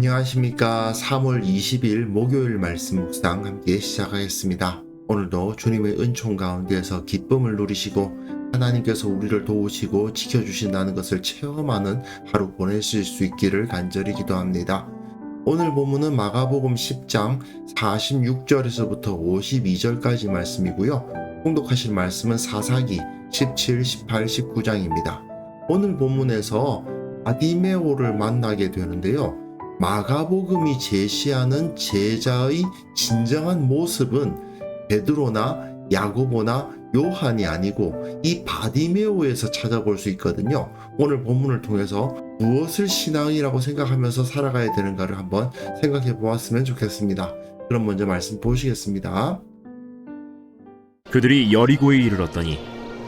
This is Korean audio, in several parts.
안녕하십니까. 3월 20일 목요일 말씀 묵상 함께 시작하겠습니다. 오늘도 주님의 은총 가운데에서 기쁨을 누리시고 하나님께서 우리를 도우시고 지켜주신다는 것을 체험하는 하루 보내실 수 있기를 간절히 기도합니다. 오늘 본문은 마가복음 10장 46절에서부터 52절까지 말씀이고요. 통독하실 말씀은 사사기 17, 18, 19장입니다. 오늘 본문에서 바디메오를 만나게 되는데요. 마가복음이 제시하는 제자의 진정한 모습은 베드로나 야고보나 요한이 아니고 이 바디메오에서 찾아볼 수 있거든요. 오늘 본문을 통해서 무엇을 신앙이라고 생각하면서 살아가야 되는가를 한번 생각해 보았으면 좋겠습니다. 그럼 먼저 말씀 보시겠습니다. 그들이 여리고에 이르렀더니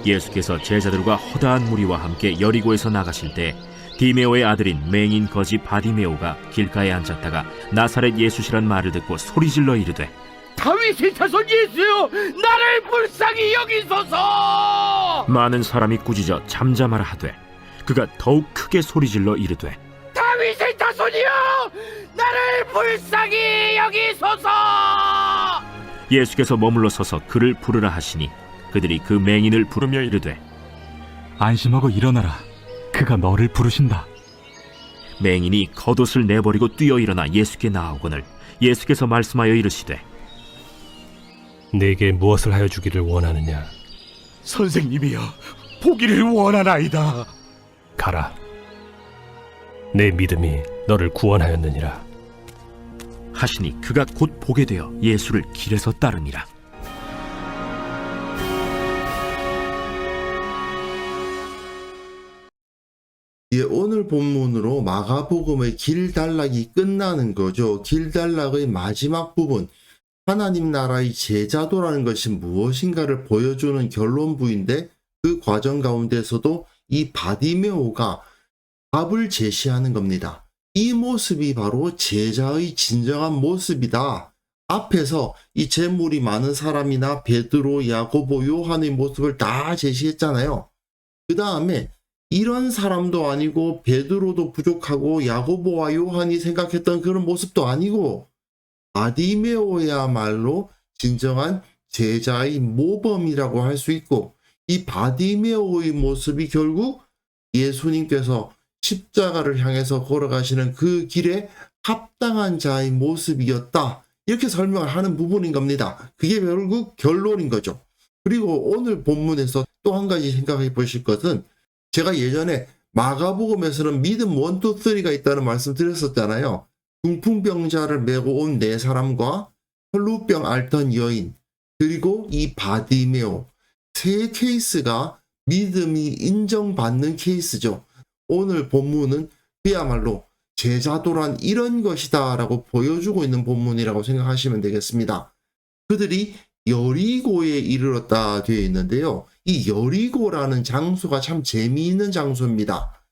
예수께서 제자들과 허다한 무리와 함께 여리고에서 나가실 때 디메오의 아들인 맹인 거지 바디메오가 길가에 앉았다가 나사렛 예수시란 말을 듣고 소리질러 이르되 다윗의 자손 예수여, 나를 불쌍히 여기소서. 많은 사람이 꾸짖어 잠잠하라 하되 그가 더욱 크게 소리질러 이르되 다윗의 자손이여, 나를 불쌍히 여기소서. 예수께서 머물러 서서 그를 부르라 하시니 그들이 그 맹인을 부르며 이르되 안심하고 일어나라. 그가 너를 부르신다. 맹인이 겉옷을 내버리고 뛰어 일어나 예수께 나아오거늘 예수께서 말씀하여 이르시되 내게 무엇을 하여 주기를 원하느냐? 선생님이여, 보기를 원하나이다. 가라. 내 믿음이 너를 구원하였느니라. 하시니 그가 곧 보게 되어 예수를 길에서 따르니라. 오늘 본문으로 마가복음의 길단락이 끝나는 거죠. 길단락의 마지막 부분, 하나님 나라의 제자도라는 것이 무엇인가를 보여주는 결론부인데 그 과정 가운데서도 이 바디메오가 답을 제시하는 겁니다. 이 모습이 바로 제자의 진정한 모습이다. 앞에서 이 재물이 많은 사람이나 베드로, 야고보, 요한의 모습을 다 제시했잖아요. 그 다음에 이런 사람도 아니고 베드로도 부족하고 야고보와 요한이 생각했던 그런 모습도 아니고 바디메오야말로 진정한 제자의 모범이라고 할 수 있고, 이 바디메오의 모습이 결국 예수님께서 십자가를 향해서 걸어가시는 그 길에 합당한 자의 모습이었다. 이렇게 설명을 하는 부분인 겁니다. 그게 결국 결론인 거죠. 그리고 오늘 본문에서 또 한 가지 생각해 보실 것은, 제가 예전에 마가복음에서는 믿음 1, 2, 3가 있다는 말씀 드렸었잖아요. 중풍병자를 메고 온 네 사람과 혈루병 앓던 여인, 그리고 이 바디메오, 세 케이스가 믿음이 인정받는 케이스죠. 오늘 본문은 그야말로 제자도란 이런 것이다 라고 보여주고 있는 본문이라고 생각하시면 되겠습니다. 그들이 여리고에 이르렀다 되어 있는데요. 이 여리고라는 장소가 참 재미있는 장소입니다.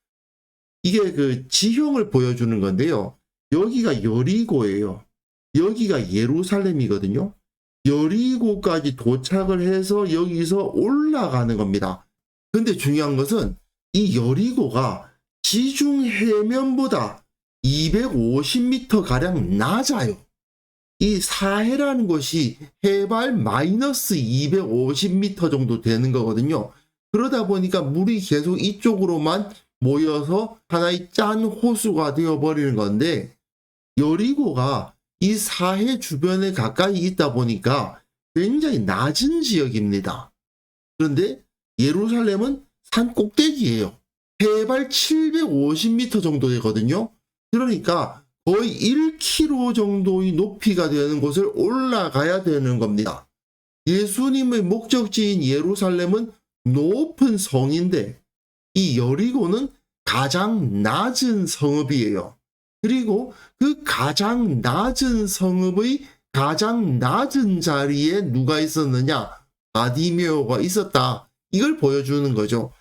이게 그 지형을 보여주는 건데요. 여기가 여리고예요. 여기가 예루살렘이거든요. 여리고까지 도착을 해서 여기서 올라가는 겁니다. 근데 중요한 것은 이 여리고가 지중 해면보다 250m가량 낮아요. 이 사해라는 곳이 해발 마이너스 250m 정도 되는 거거든요. 그러다 보니까 물이 계속 이쪽으로만 모여서 하나의 짠 호수가 되어버리는 건데, 여리고가 이 사해 주변에 가까이 있다 보니까 굉장히 낮은 지역입니다. 그런데 예루살렘은 산 꼭대기예요. 해발 750m 정도 되거든요. 그러니까 거의 1km 정도의 높이가 되는 곳을 올라가야 되는 겁니다. 예수님의 목적지인 예루살렘은 높은 성인데 이 여리고는 가장 낮은 성읍이에요. 그리고 그 가장 낮은 성읍의 가장 낮은 자리에 누가 있었느냐? 바디메오가 있었다. 이걸 보여주는 거죠.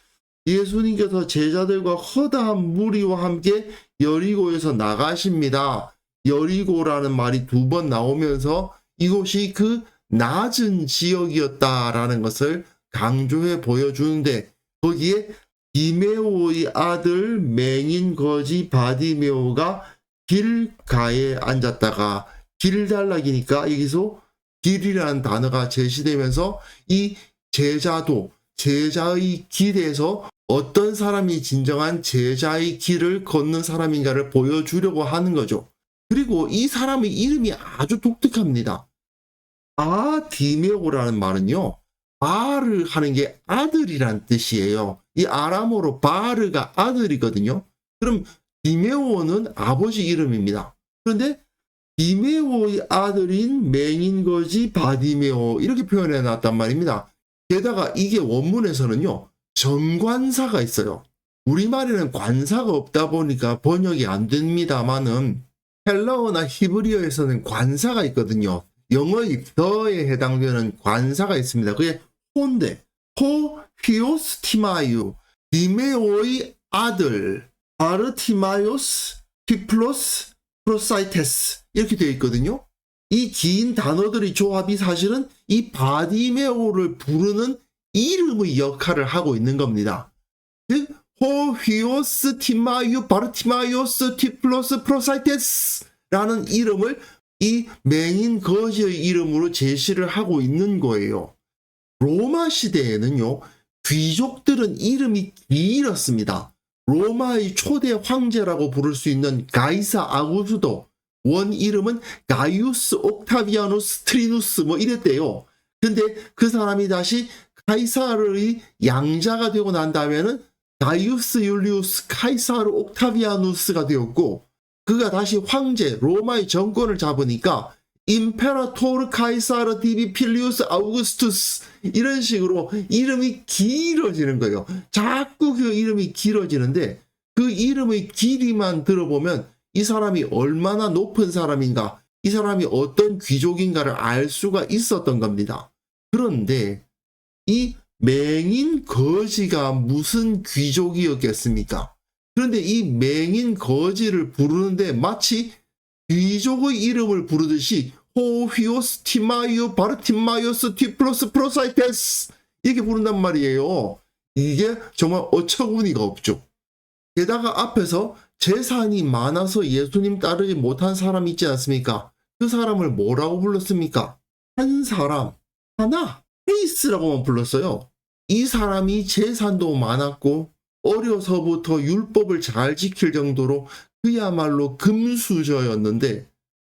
예수님께서 제자들과 허다한 무리와 함께 여리고에서 나가십니다. 여리고라는 말이 2번 나오면서 이곳이 그 낮은 지역이었다라는 것을 강조해 보여주는데, 거기에 디메오의 아들 맹인 거지 바디메오가 길가에 앉았다가 길달락이니까 여기서 길이라는 단어가 제시되면서 이 제자도 제자의 길에서 어떤 사람이 진정한 제자의 길을 걷는 사람인가를 보여주려고 하는 거죠. 그리고 이 사람의 이름이 아주 독특합니다. 바디메오라는 말은요, 바르 하는 게 아들이란 뜻이에요. 이 아람어로 바르가 아들이거든요. 그럼 디메오는 아버지 이름입니다. 그런데 디메오의 아들인 맹인거지 바디메오 이렇게 표현해 놨단 말입니다. 게다가 이게 원문에서는요, 정관사가 있어요. 우리말에는 관사가 없다 보니까 번역이 안 됩니다만은 헬라어나 히브리어에서는 관사가 있거든요. 영어의 더에 해당되는 관사가 있습니다. 그게 호인데, 호 히오스티마유, 디메오의 아들, 바르티마요스, 티플로스, 프로사이테스 이렇게 되어 있거든요. 이 긴 단어들의 조합이 사실은 이 바디메오를 부르는 이름의 역할을 하고 있는 겁니다. 즉, 호 히오스 티마유 바르티마요스 티플로스 프로사이테스 라는 이름을 이 맹인 거지의 이름으로 제시를 하고 있는 거예요. 로마 시대에는요, 귀족들은 이름이 길었습니다. 로마의 초대 황제라고 부를 수 있는 가이사 아구스도 원 이름은 가이우스 옥타비아누스 트리누스 뭐 이랬대요. 근데 그 사람이 다시 카이사르의 양자가 되고 난 다음에는 가이우스 율리우스 카이사르 옥타비아누스가 되었고, 그가 다시 황제 로마의 정권을 잡으니까 임페라토르 카이사르 디비 필리우스 아우구스투스 이런 식으로 이름이 길어지는 거예요. 자꾸 그 이름이 길어지는데 그 이름의 길이만 들어보면 이 사람이 얼마나 높은 사람인가, 이 사람이 어떤 귀족인가를 알 수가 있었던 겁니다. 그런데 이 맹인 거지가 무슨 귀족이었겠습니까? 그런데 이 맹인 거지를 부르는데 마치 귀족의 이름을 부르듯이 호휘오스 티마이오 바르티마이오스 티플로스 프로사이테스 이렇게 부른단 말이에요. 이게 정말 어처구니가 없죠. 게다가 앞에서 재산이 많아서 예수님 따르지 못한 사람이 있지 않습니까? 그 사람을 뭐라고 불렀습니까? 한 사람, 하나, 페이스라고만 불렀어요. 이 사람이 재산도 많았고 어려서부터 율법을 잘 지킬 정도로 그야말로 금수저였는데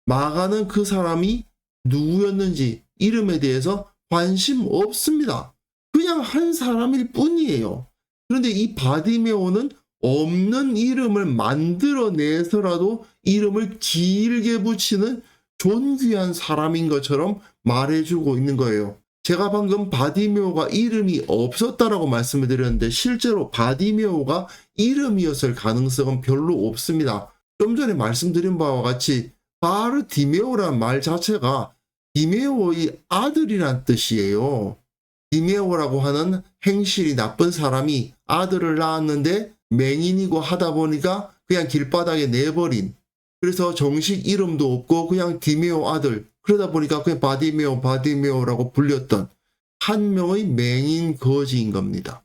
마가는 그 사람이 누구였는지 이름에 대해서 관심 없습니다. 그냥 한 사람일 뿐이에요. 그런데 이 바디메오는 없는 이름을 만들어내서라도 이름을 길게 붙이는 존귀한 사람인 것처럼 말해주고 있는 거예요. 제가 방금 바디메오가 이름이 없었다라고 말씀을 드렸는데 실제로 바디메오가 이름이었을 가능성은 별로 없습니다. 좀 전에 말씀드린 바와 같이 바르디메오란 말 자체가 디메오의 아들이란 뜻이에요. 디메오라고 하는 행실이 나쁜 사람이 아들을 낳았는데 맹인이고 하다 보니까 그냥 길바닥에 내버린, 그래서 정식 이름도 없고 그냥 디메오 아들, 그러다 보니까 그냥 바디메오라고 불렸던 한 명의 맹인 거지인 겁니다.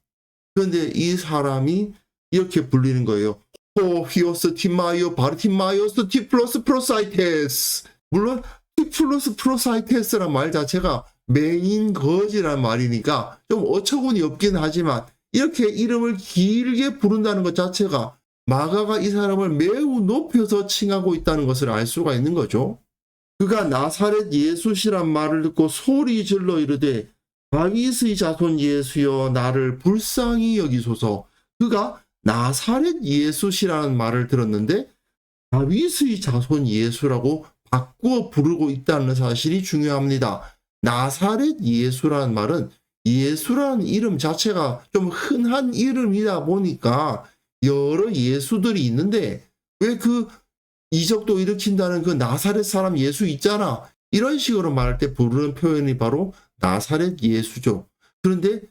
그런데 이 사람이 이렇게 불리는 거예요. 호휘오스 티마이오 바르티마이오스 티플로스 프로사이테스. 물론 티플로스 프로사이테스란 말 자체가 맹인 거지란 말이니까 좀 어처구니 없긴 하지만 이렇게 이름을 길게 부른다는 것 자체가 마가가 이 사람을 매우 높여서 칭하고 있다는 것을 알 수가 있는 거죠. 그가 나사렛 예수시란 말을 듣고 소리 질러 이르되 다윗의 자손 예수여 나를 불쌍히 여기소서. 그가 나사렛 예수시라는 말을 들었는데 다윗의 자손 예수라고 바꾸어 부르고 있다는 사실이 중요합니다. 나사렛 예수라는 말은 예수라는 이름 자체가 좀 흔한 이름이다 보니까 여러 예수들이 있는데 왜 그 이적도 일으킨다는 그 나사렛 사람 예수 있잖아, 이런 식으로 말할 때 부르는 표현이 바로 나사렛 예수죠. 그런데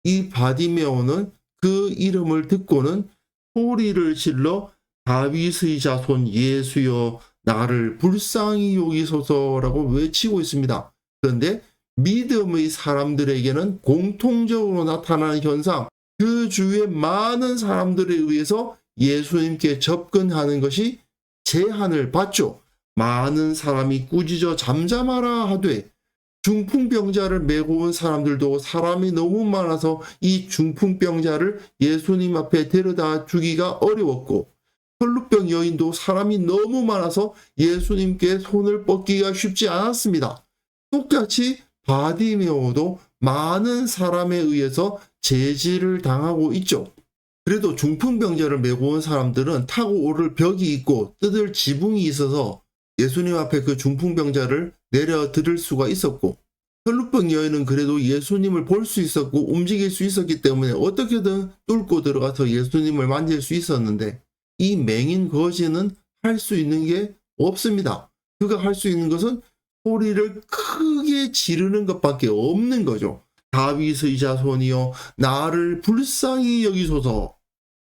이 바디메오는 그 이름을 듣고는 소리를 질러 다윗의 자손 예수여 나를 불쌍히 여기소서라고 외치고 있습니다. 그런데 믿음의 사람들에게는 공통적으로 나타나는 현상, 그 주위에 많은 사람들에 의해서 예수님께 접근하는 것이 제한을 받죠. 많은 사람이 꾸짖어 잠잠하라 하되 중풍병자를 메고 온 사람들도 사람이 너무 많아서 이 중풍병자를 예수님 앞에 데려다 주기가 어려웠고 혈루병 여인도 사람이 너무 많아서 예수님께 손을 뻗기가 쉽지 않았습니다. 똑같이 바디메오도 많은 사람에 의해서 제지를 당하고 있죠. 그래도 중풍병자를 메고 온 사람들은 타고 오를 벽이 있고 뜯을 지붕이 있어서 예수님 앞에 그 중풍병자를 내려드릴 수가 있었고 혈루병 여인은 그래도 예수님을 볼 수 있었고 움직일 수 있었기 때문에 어떻게든 뚫고 들어가서 예수님을 만질 수 있었는데 이 맹인 거지는 할 수 있는 게 없습니다. 그가 할 수 있는 것은 소리를 크게 지르는 것밖에 없는 거죠. 다윗의 자손이여 나를 불쌍히 여기소서.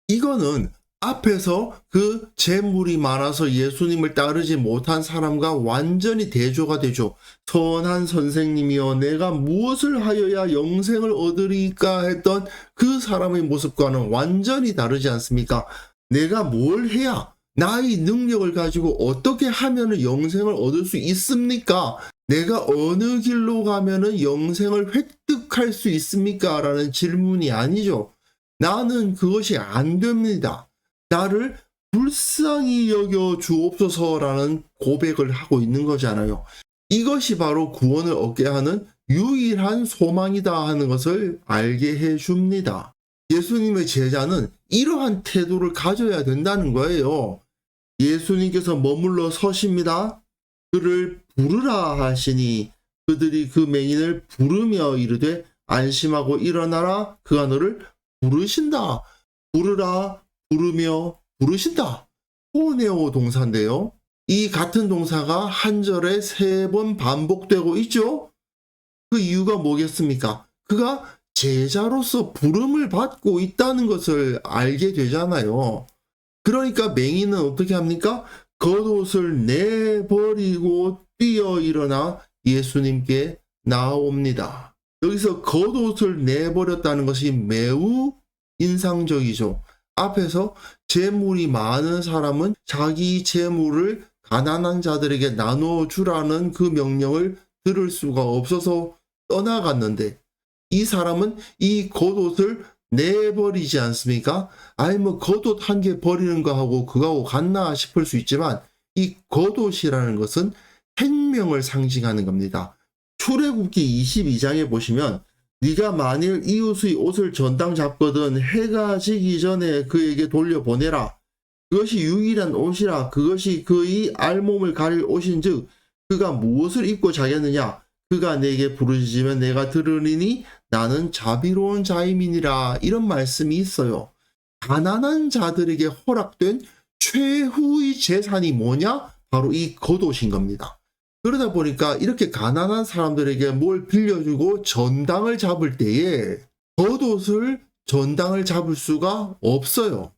이거는 앞에서 그 재물이 많아서 예수님을 따르지 못한 사람과 완전히 대조가 되죠. 선한 선생님이여 내가 무엇을 하여야 영생을 얻으리까 했던 그 사람의 모습과는 완전히 다르지 않습니까? 내가 뭘 해야 나의 능력을 가지고 어떻게 하면 영생을 얻을 수 있습니까? 내가 어느 길로 가면 영생을 획득할 수 있습니까? 라는 질문이 아니죠. 나는 그것이 안 됩니다. 나를 불쌍히 여겨 주옵소서라는 고백을 하고 있는 거잖아요. 이것이 바로 구원을 얻게 하는 유일한 소망이다 하는 것을 알게 해줍니다. 예수님의 제자는 이러한 태도를 가져야 된다는 거예요. 예수님께서 머물러 서십니다. 그를 부르라 하시니 그들이 그 맹인을 부르며 이르되 안심하고 일어나라 그가 너를 부르신다. 부르라 부르며 부르신다. 포네오 동사인데요. 이 같은 동사가 한 절에 3번 반복되고 있죠. 그 이유가 뭐겠습니까? 그가 제자로서 부름을 받고 있다는 것을 알게 되잖아요. 그러니까 맹인은 어떻게 합니까? 겉옷을 내버리고 뛰어 일어나 예수님께 나옵니다. 여기서 겉옷을 내버렸다는 것이 매우 인상적이죠. 앞에서 재물이 많은 사람은 자기 재물을 가난한 자들에게 나눠주라는 그 명령을 들을 수가 없어서 떠나갔는데 이 사람은 이 겉옷을 내버리지 않습니까? 아니 뭐 겉옷 한 개 버리는 거하고 그거하고 같나 싶을 수 있지만 이 겉옷이라는 것은 생명을 상징하는 겁니다. 출애굽기 22장에 보시면 네가 만일 이웃의 옷을 전당 잡거든 해가 지기 전에 그에게 돌려보내라. 그것이 유일한 옷이라. 그것이 그의 알몸을 가릴 옷인즉 그가 무엇을 입고 자겠느냐. 그가 내게 부르짖으면 내가 들으리니 나는 자비로운 자임이니라. 이런 말씀이 있어요. 가난한 자들에게 허락된 최후의 재산이 뭐냐? 바로 이 겉옷인 겁니다. 그러다 보니까 이렇게 가난한 사람들에게 뭘 빌려주고 전당을 잡을 때에 겉옷을 전당을 잡을 수가 없어요.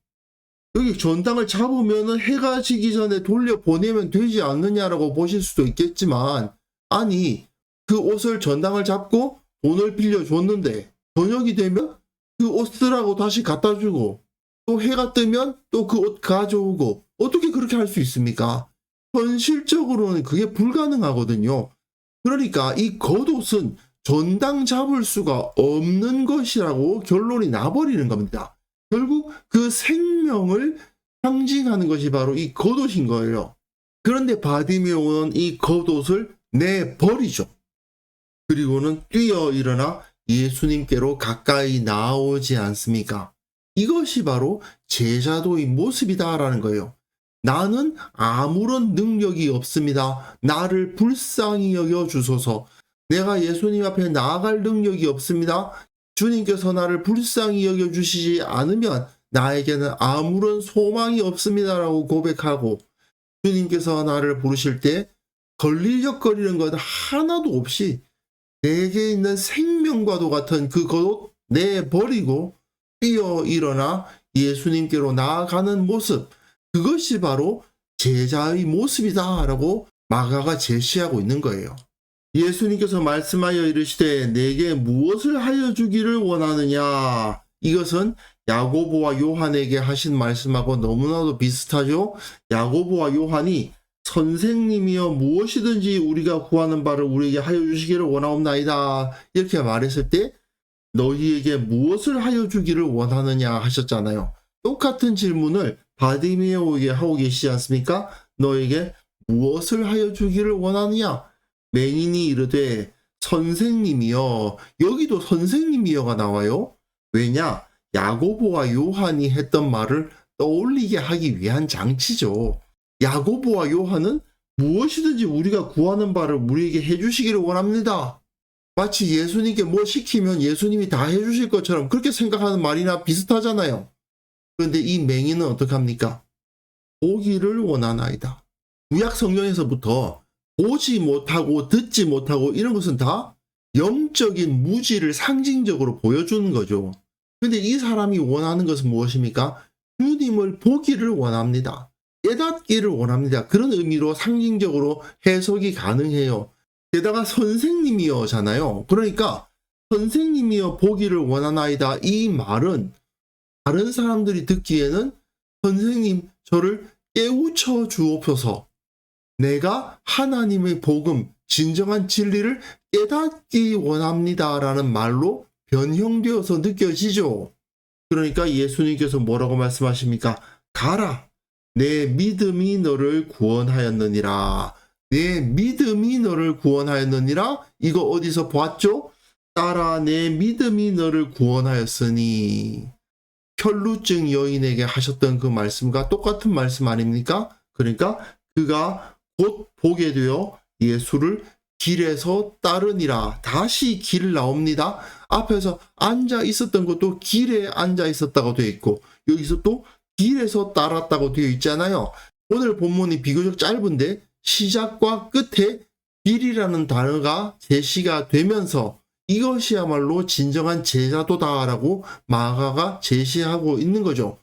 여기 전당을 잡으면 해가 지기 전에 돌려보내면 되지 않느냐라고 보실 수도 있겠지만 아니 그 옷을 전당을 잡고 돈을 빌려줬는데 저녁이 되면 그 옷 쓰라고 다시 갖다 주고 또 해가 뜨면 또 그 옷 가져오고 어떻게 그렇게 할 수 있습니까? 현실적으로는 그게 불가능하거든요. 그러니까 이 겉옷은 전당 잡을 수가 없는 것이라고 결론이 나버리는 겁니다. 결국 그 생명을 상징하는 것이 바로 이 겉옷인 거예요. 그런데 바디메오는 이 겉옷을 내버리죠. 그리고는 뛰어 일어나 예수님께로 가까이 나오지 않습니까? 이것이 바로 제자도의 모습이다라는 거예요. 나는 아무런 능력이 없습니다. 나를 불쌍히 여겨 주소서. 내가 예수님 앞에 나아갈 능력이 없습니다. 주님께서 나를 불쌍히 여겨 주시지 않으면 나에게는 아무런 소망이 없습니다라고 고백하고 주님께서 나를 부르실 때 걸리적거리는 것 하나도 없이 내게 있는 생명과도 같은 그 겉옷 내버리고 뛰어 일어나 예수님께로 나아가는 모습, 그것이 바로 제자의 모습이다라고 마가가 제시하고 있는 거예요. 예수님께서 말씀하여 이르시되 내게 무엇을 하여 주기를 원하느냐? 이것은 야고보와 요한에게 하신 말씀하고 너무나도 비슷하죠. 야고보와 요한이 선생님이여 무엇이든지 우리가 구하는 바를 우리에게 하여 주시기를 원하옵나이다 이렇게 말했을 때 너희에게 무엇을 하여 주기를 원하느냐 하셨잖아요. 똑같은 질문을 바디메오에게 하고 계시지 않습니까? 너에게 무엇을 하여 주기를 원하느냐? 맹인이 이르되 선생님이여. 여기도 선생님이여가 나와요. 왜냐? 야고보와 요한이 했던 말을 떠올리게 하기 위한 장치죠. 야고보와 요한은 무엇이든지 우리가 구하는 바를 우리에게 해주시기를 원합니다. 마치 예수님께 뭐 시키면 예수님이 다 해주실 것처럼 그렇게 생각하는 말이나 비슷하잖아요. 그런데 이 맹인은 어떡합니까? 보기를 원하나이다. 구약 성경에서부터 보지 못하고 듣지 못하고 이런 것은 다 영적인 무지를 상징적으로 보여주는 거죠. 그런데 이 사람이 원하는 것은 무엇입니까? 주님을 보기를 원합니다. 깨닫기를 원합니다. 그런 의미로 상징적으로 해석이 가능해요. 게다가 선생님이여잖아요. 그러니까 선생님이여 보기를 원하나이다. 이 말은 다른 사람들이 듣기에는 선생님 저를 깨우쳐 주옵소서. 내가 하나님의 복음, 진정한 진리를 깨닫기 원합니다. 라는 말로 변형되어서 느껴지죠. 그러니까 예수님께서 뭐라고 말씀하십니까? 가라. 내 믿음이 너를 구원하였느니라. 내 믿음이 너를 구원하였느니라. 이거 어디서 봤죠? 따라 내 믿음이 너를 구원하였으니. 혈루증 여인에게 하셨던 그 말씀과 똑같은 말씀 아닙니까? 그러니까 그가 곧 보게 되어 예수를 길에서 따르니라. 다시 길 나옵니다. 앞에서 앉아 있었던 것도 길에 앉아 있었다고 되어 있고 여기서 또 길에서 따랐다고 되어 있잖아요. 오늘 본문이 비교적 짧은데 시작과 끝에 길이라는 단어가 제시가 되면서 이것이야말로 진정한 제자도다라고 마가가 제시하고 있는 거죠.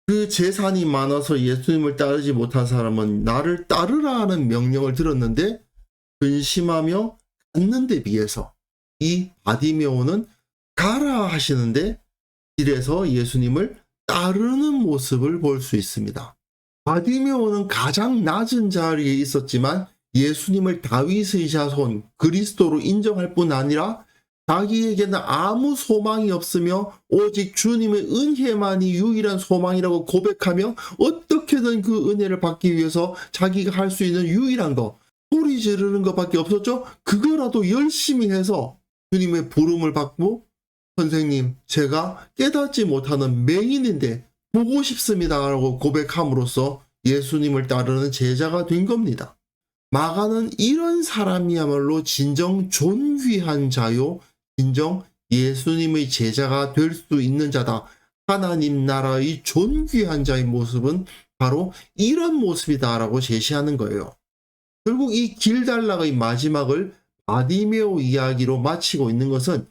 그 재산이 많아서 예수님을 따르지 못한 사람은 나를 따르라 하는 명령을 들었는데 근심하며 갔는 데 비해서 이 바디메오는 가라 하시는데 길에서 예수님을 따르는 모습을 볼 수 있습니다. 바디메오는 가장 낮은 자리에 있었지만 예수님을 다윗의 자손 그리스도로 인정할 뿐 아니라 자기에게는 아무 소망이 없으며 오직 주님의 은혜만이 유일한 소망이라고 고백하며 어떻게든 그 은혜를 받기 위해서 자기가 할 수 있는 유일한 거 소리 지르는 것밖에 없었죠. 그거라도 열심히 해서 주님의 부름을 받고 선생님 제가 깨닫지 못하는 맹인인데 보고 싶습니다 라고 고백함으로써 예수님을 따르는 제자가 된 겁니다. 마가는 이런 사람이야말로 진정 존귀한 자요 진정 예수님의 제자가 될 수 있는 자다. 하나님 나라의 존귀한 자의 모습은 바로 이런 모습이다라고 제시하는 거예요. 결국 이 길달락의 마지막을 바디메오 이야기로 마치고 있는 것은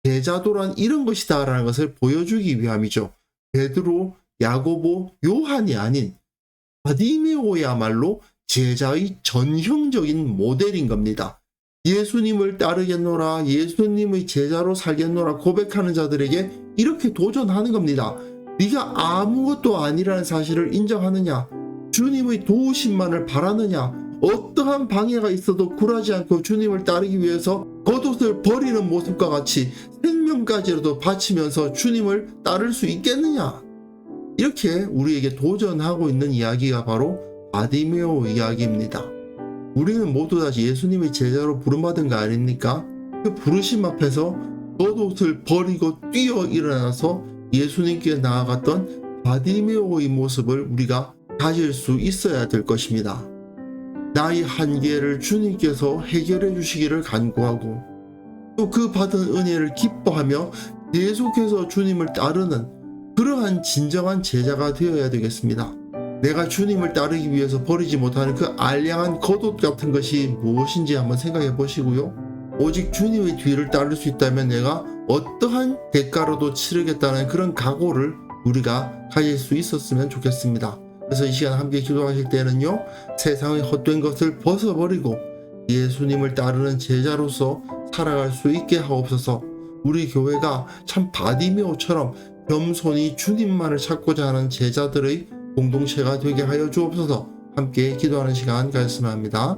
제자도란 이런 것이다라는 것을 보여주기 위함이죠. 베드로, 야고보, 요한이 아닌 바디메오야말로 제자의 전형적인 모델인 겁니다. 예수님을 따르겠노라, 예수님의 제자로 살겠노라 고백하는 자들에게 이렇게 도전하는 겁니다. 네가 아무것도 아니라는 사실을 인정하느냐? 주님의 도우심만을 바라느냐? 어떠한 방해가 있어도 굴하지 않고 주님을 따르기 위해서 겉옷을 버리는 모습과 같이 생명까지라도 바치면서 주님을 따를 수 있겠느냐? 이렇게 우리에게 도전하고 있는 이야기가 바로 바디메오 이야기입니다. 우리는 모두 다 예수님의 제자로 부름받은 거 아닙니까? 그 부르심 앞에서 겉옷을 버리고 뛰어 일어나서 예수님께 나아갔던 바디메오의 모습을 우리가 가질 수 있어야 될 것입니다. 나의 한계를 주님께서 해결해 주시기를 간구하고 또 그 받은 은혜를 기뻐하며 계속해서 주님을 따르는 그러한 진정한 제자가 되어야 되겠습니다. 내가 주님을 따르기 위해서 버리지 못하는 그 알량한 겉옷 같은 것이 무엇인지 한번 생각해 보시고요. 오직 주님의 뒤를 따를 수 있다면 내가 어떠한 대가로도 치르겠다는 그런 각오를 우리가 가질 수 있었으면 좋겠습니다. 그래서 이 시간 함께 기도하실 때는요, 세상의 헛된 것을 벗어버리고 예수님을 따르는 제자로서 살아갈 수 있게 하옵소서. 우리 교회가 참 바디메오처럼 겸손히 주님만을 찾고자 하는 제자들의 공동체가 되게 하여 주옵소서. 함께 기도하는 시간 가졌으면 합니다.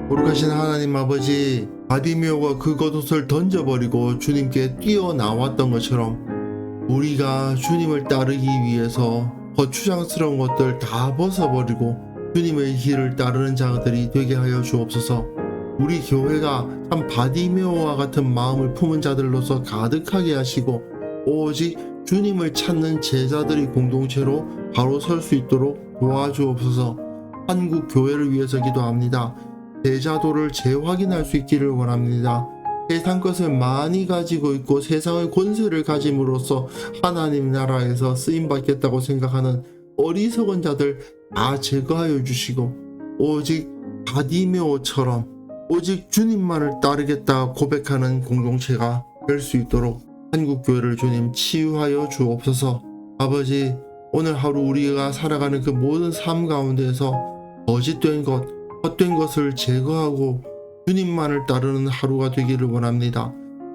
거룩하신 하나님 아버지, 바디메오가 그 겉옷을 던져버리고 주님께 뛰어나왔던 것처럼 우리가 주님을 따르기 위해서 거추장스러운 것들 다 벗어버리고 주님의 길을 따르는 자들이 되게 하여 주옵소서. 우리 교회가 참 바디메오와 같은 마음을 품은 자들로서 가득하게 하시고 오직 주님을 찾는 제자들의 공동체로 바로 설 수 있도록 도와주옵소서. 한국 교회를 위해서 기도합니다. 제자도를 재확인할 수 있기를 원합니다. 세상 것을 많이 가지고 있고 세상의 권세를 가짐으로써 하나님 나라에서 쓰임받겠다고 생각하는 어리석은 자들 다 제거하여 주시고 오직 바디메오처럼 오직 주님만을 따르겠다 고백하는 공동체가 될 수 있도록 한국교회를 주님 치유하여 주옵소서. 아버지, 오늘 하루 우리가 살아가는 그 모든 삶 가운데에서 거짓된 것, 헛된 것을 제거하고 주님만을 따르는 하루가 되기를 원합니다.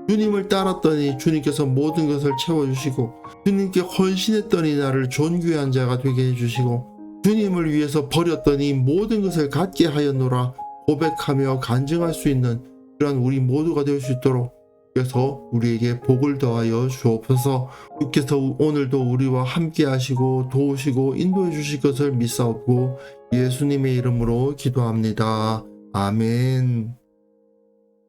주님을 따랐더니 주님께서 모든 것을 채워주시고 주님께 헌신했더니 나를 존귀한 자가 되게 해주시고 주님을 위해서 버렸더니 모든 것을 갖게 하였노라 고백하며 간증할 수 있는 그런 우리 모두가 될 수 있도록 주께서 우리에게 복을 더하여 주옵소서. 주께서 오늘도 우리와 함께 하시고 도우시고 인도해 주실 것을 믿사옵고 예수님의 이름으로 기도합니다. 아멘.